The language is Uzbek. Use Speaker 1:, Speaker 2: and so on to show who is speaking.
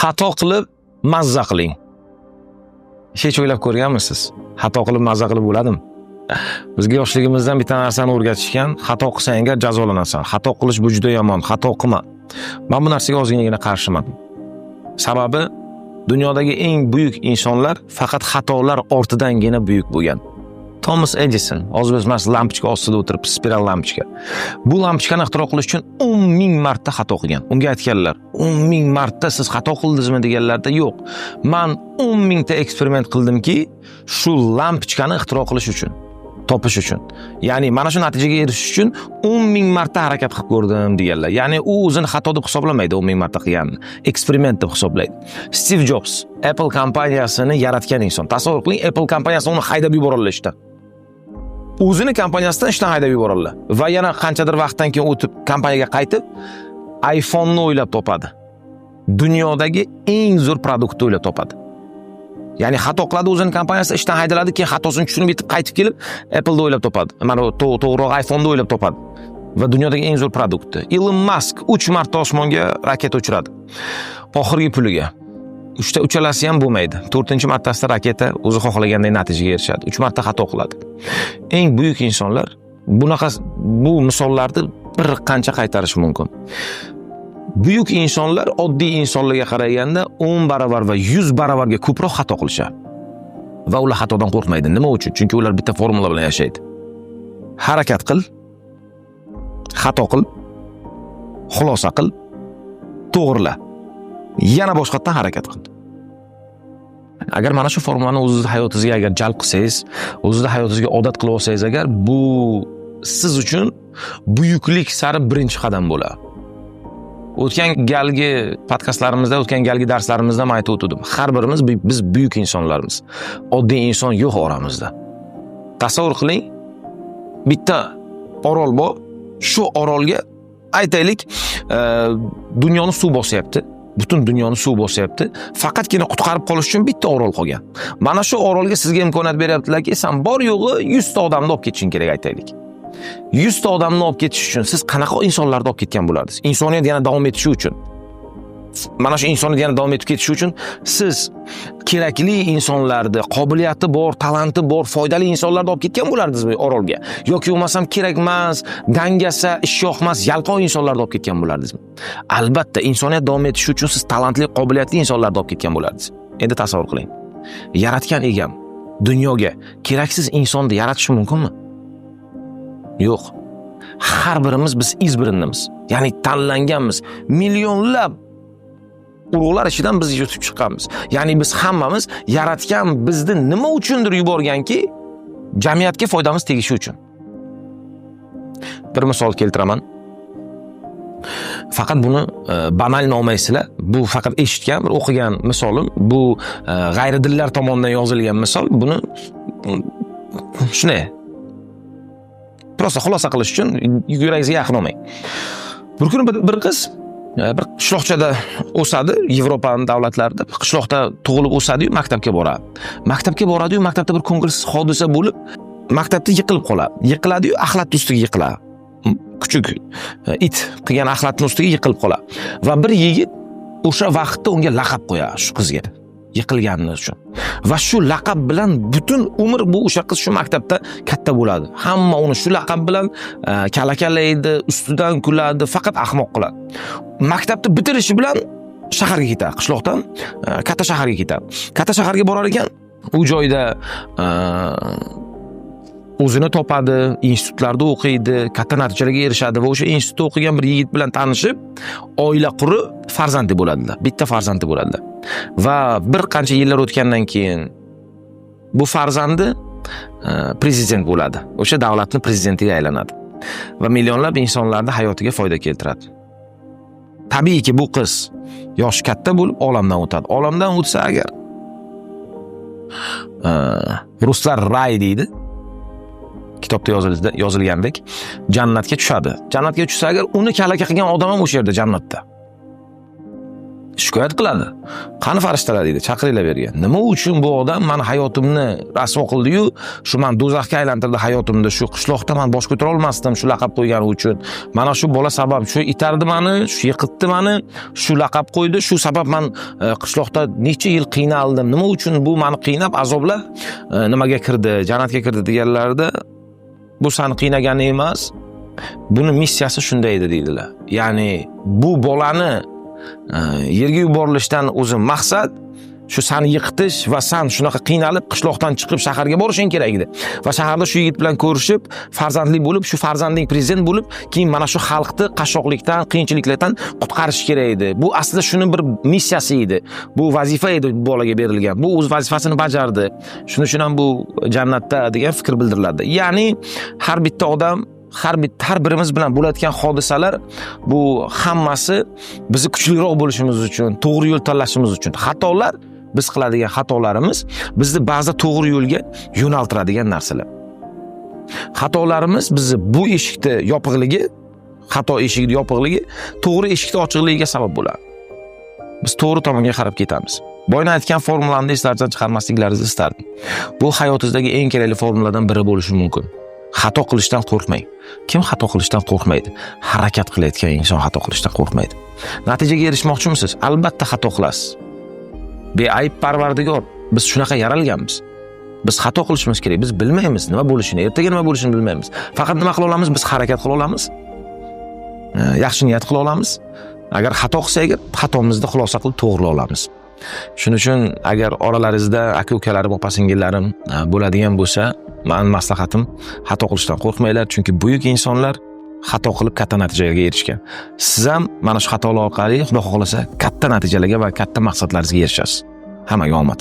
Speaker 1: Xato qilib mazza qiling. Hech o'ylab ko'rganmisiz? Xato qilib mazza qilib bo'ladimi? Bizga yoshligimizdan bitta narsani o'rgatishgan, xato qilsang agar jazolanasan. Xato qilish bu juda yomon, xato qilma. Men bu narsaga ozgina qarshiman. Sababi dunyodagi eng buyuk insonlar faqat xatolar ortidangina buyuk bo'lgan. Thomas Edison, o'zbekmas lampochka ostida o'tirib, spiral lampochka. Bu lampochkani ixtiro qilish uchun 10,000 marta xato qilgan. Unga aytganlar, 10,000 marta siz xato qildingizmi deganlarda, yo'q. Men 10,000 ta eksperiment qildimki, shu lampochkani ixtiro qilish uchun, topish uchun. Ya'ni mana shu natijaga erishish uchun 10,000 marta harakat qilib ko'rdim deganlar. Ya'ni u o'zini xato deb hisoblamaydi, 10,000 marta qilganini. Eksperiment deb hisoblaydi. Steve Jobs, Apple kompaniyasini yaratgan inson. Tasavvur qiling, Apple kompaniyasi uni haydab yubordilar ishdan. O'zini kompaniyasidan ishdan haydab yubordilar va yana qanchadir vaqtdan keyin o'tib kompaniyaga qaytib iPhone'ni o'ylab topadi. Dunyodagi eng zo'r produktni o'ylab topadi. Ya'ni xato qiladi, o'zini kompaniyasi ishdan haydaladi, keyin xatosini tushunib yetib qaytib kelib Apple'ni o'ylab topadi. Mana to'g'riroq iPhone'ni o'ylab topadi va dunyodagi eng zo'r produktni. Elon Musk 3 marta osmonga raketa uchiradi. Oxirgi puliga. Uchalasi ham bo'lmaydi. 4-martasida raketa o'zi xohlaganday natijaga erishadi. 3 marta xato qiladi. Eng buyuk insonlar bu misollarni bir qancha qaytarish mumkin. Buyuk insonlar oddiy insonlarga qaraganda 10 barobar va 100 barobarga ko'proq xato qilishadi. Va ular xatodan qo'rqmaydi. Nima uchun? Chunki ular bitta formula bilan yashaydi. Harakat qil, xato qil, xulosa qil, to'g'rila. Yana boshqatdan harakat qil. Agar mana shu formulani o'zingizning hayotingizga agar jalb qilsangiz, o'zingizning hayotingizga odat qilib olsangiz agar, bu siz uchun buyuklik sari birinchi qadam bo'ladi. O'tgan galgi podkastlarimizda, o'tgan galgi darslarimizda men aytib o'tdim. Har birimiz biz buyuk insonlarmiz. Oddiy inson yo'q oramizda. Tasavvur qiling, bitta orol bor. Shu orolga aytaylik, dunyoni suv bosyapti. Butun dunyoni suv bosyapti. Faqatgina qutqarib qolish uchun bitta orol qolgan. Mana shu orolga sizga imkoniyat beryaptilarki, sen bor yo'g'i 100 ta odamni olib ketishing kerak aytaylik. 100 ta odamni olib ketish uchun siz qanaqa insonlarni olib ketgan bo'lardingiz? Insoniyat yana davom etishi uchun. Mana shu insoniyat yana davom etib ketishi uchun siz kerakli insonlarni, qobiliyati bor, talanti bor, foydali insonlarni olib ketgan bo'lardingizmi orolga? Yoki bo'lmasam kerak emas, dangasa, ish yoqmas, yalqov insonlarni olib ketgan bo'lardingizmi? Albatta, insoniyat davom etishi uchun siz talantli, qobiliyatli insonlarni olib ketgan bo'lardingiz. Endi tasavvur qiling. Yaratgan egam dunyoga keraksiz insonni yaratishi mumkinmi? Yo'q. Har birimiz biz izbirinimiz. Ya'ni tanlanganmiz. Millionlab urug'lar ichidan biz yutib chiqqanmiz. Ya'ni biz hammamiz yaratgan bizni nima uchundir yuborganki, jamiyatga foydamiz tegishi uchun. Bir misol keltiraman. Faqat buni banal olmaysizlar. Bu faqat eshitgan, bir o'qigan misolim. Bu g'ayridillar tomonidan yozilgan misol. Buni shunday prosta xulosa qilish uchun yuragingizga yaqin olmang. Bir kuni bir qiz bir qishloqchada o'sadi, Yevropaning davlatlarida qishloqda tug'ilib o'sadi-yu, maktabga boradi. Maktabga boradi-yu, maktabda bir ko'ngilsiz hodisa bo'lib, maktabda yiqilib qoladi. Yiqiladi-yu, axlatning ustiga yiqiladi. Kuchuk it qilgan axlatning ustiga yiqilib qoladi. Va bir yigit o'sha vaqtda unga laqab qo'yadi shu qizga. Yiqilgani uchun. Va shu laqab bilan butun umr bu o'sha qiz shu maktabda katta bo'ladi. Hamma uni shu laqab bilan kalakalaydi, ustidan kuladi, faqat ahmoq qiladi. Maktabni bitirishi bilan shaharga ketadi, qishloqdan katta shaharga ketadi. Katta shaharga borar ekan, u joyda o'zini topadi, institutlarda o'qiydi, katta natijalarga erishadi va o'sha institutda o'qigan bir yigit bilan tanishib, oila qurib, farzandi bo'ladilar. Bitta farzandi bo'ladilar. Va bir qancha yillar o'tgandan keyin bu farzandi prezident bo'ladi. O'sha davlatning prezidentiga aylanadi va millionlab insonlarning hayotiga foyda keltiradi. Tabiiyki bu qiz yoshi katta bo'lib olamdan o'tadi. Olamdan o'tsa agar ruslar ray deydi. Kitobda yozilgandek jannatga tushadi. Jannatga tushsa agar uni kalaka qilgan odam ham o'sha yerda jannatda. shikoyat qiladi. Qani farishtalar deydi, chaqiringlar bergan. Nima uchun bu odam meni hayotimni rasvo qildi-yu, shu men do'zaxga aylantirdi hayotimni, shu qishloqda men bosh ko'tara olmasdim shu laqab qo'ygani uchun. Mana shu bola sabab, shu itardi meni, shu yiqitdi meni, shu laqab qo'ydi, shu sabab men qishloqda necha yil qiynaldim. Nima uchun bu meni qiynab, azoblab nimaga kirdi, jannatga kirdi deganlarda, bu seni qiynagani emas. Buni missiyasi shunday edi deydilar. Ya'ni bu bolani yerga yuborilishdan o'zi maqsad shu seni yiqitish va sen shunaqa qiynalib qishloqdan chiqib shaharga borishing kerak edi. Va shaharda shu yigit bilan ko'rishib, farzandli bo'lib, shu farzanding prezident bo'lib, keyin mana shu xalqni qashshoqlikdan, qiyinchiliklardan qutqarish kerak edi. Bu aslida shuni bir missiyasi edi. Bu vazifa edi bolaga berilgan. Bu o'z vazifasini bajardi. Shuning uchun ham bu jannatda degan fikr bildiriladi. Ya'ni har bitta odam har birimiz bilan bo'layotgan hodisalar bu hammasi bizni kuchliroq bo'lishimiz uchun, to'g'ri yo'l tanlashimiz uchun. Xatolar, biz qiladigan xatolarimiz bizni ba'zi to'g'ri yo'lga yo'naltiradigan narsalar. Xatolarimiz bizni bu eshikni yopiqligi, xato eshigini yopiqligi to'g'ri eshikni ochiqligiga sabab bo'ladi. Biz to'g'ri tomonga qarab ketamiz. Boyna aytgan formulamni eslardan chiqarmasliklaringizni istardim. Bu hayotingizdagi eng kerakli formuladan biri bo'lishi mumkin. Xato qilishdan qo'rqmang. Kim xato qilishdan qo'rqmaydi? Harakat qilayotgan inson xato qilishdan qo'rqmaydi. Natijaga erishmoqchimisiz? Albatta xato qilasiz. Beayb Parvardigor, biz shunaqa yaralganmiz. Biz xato qilishimiz kerak. Biz bilmaymiz nima bo'lishini, ertaga nima bo'lishini bilmaymiz. Faqat nima qila olamiz? Biz harakat qila olamiz. Yaxshi niyat qila olamiz. Agar xato qilsak, xatomizni xulosa qilib to'g'rilay olamiz. Shuning uchun agar oralaringizda aka-ukalarim, opa-singillarim bo'ladigan bo'lsa, men maslahatim xato qilishdan qo'rqmanglar, chunki buyuk insonlar xato qilib katta natijalarga erishgan. Siz ham mana shu xatolar orqali, Xudo xohlasa, katta natijalarga va katta maqsadlaringizga erishasiz. Hammaga omad.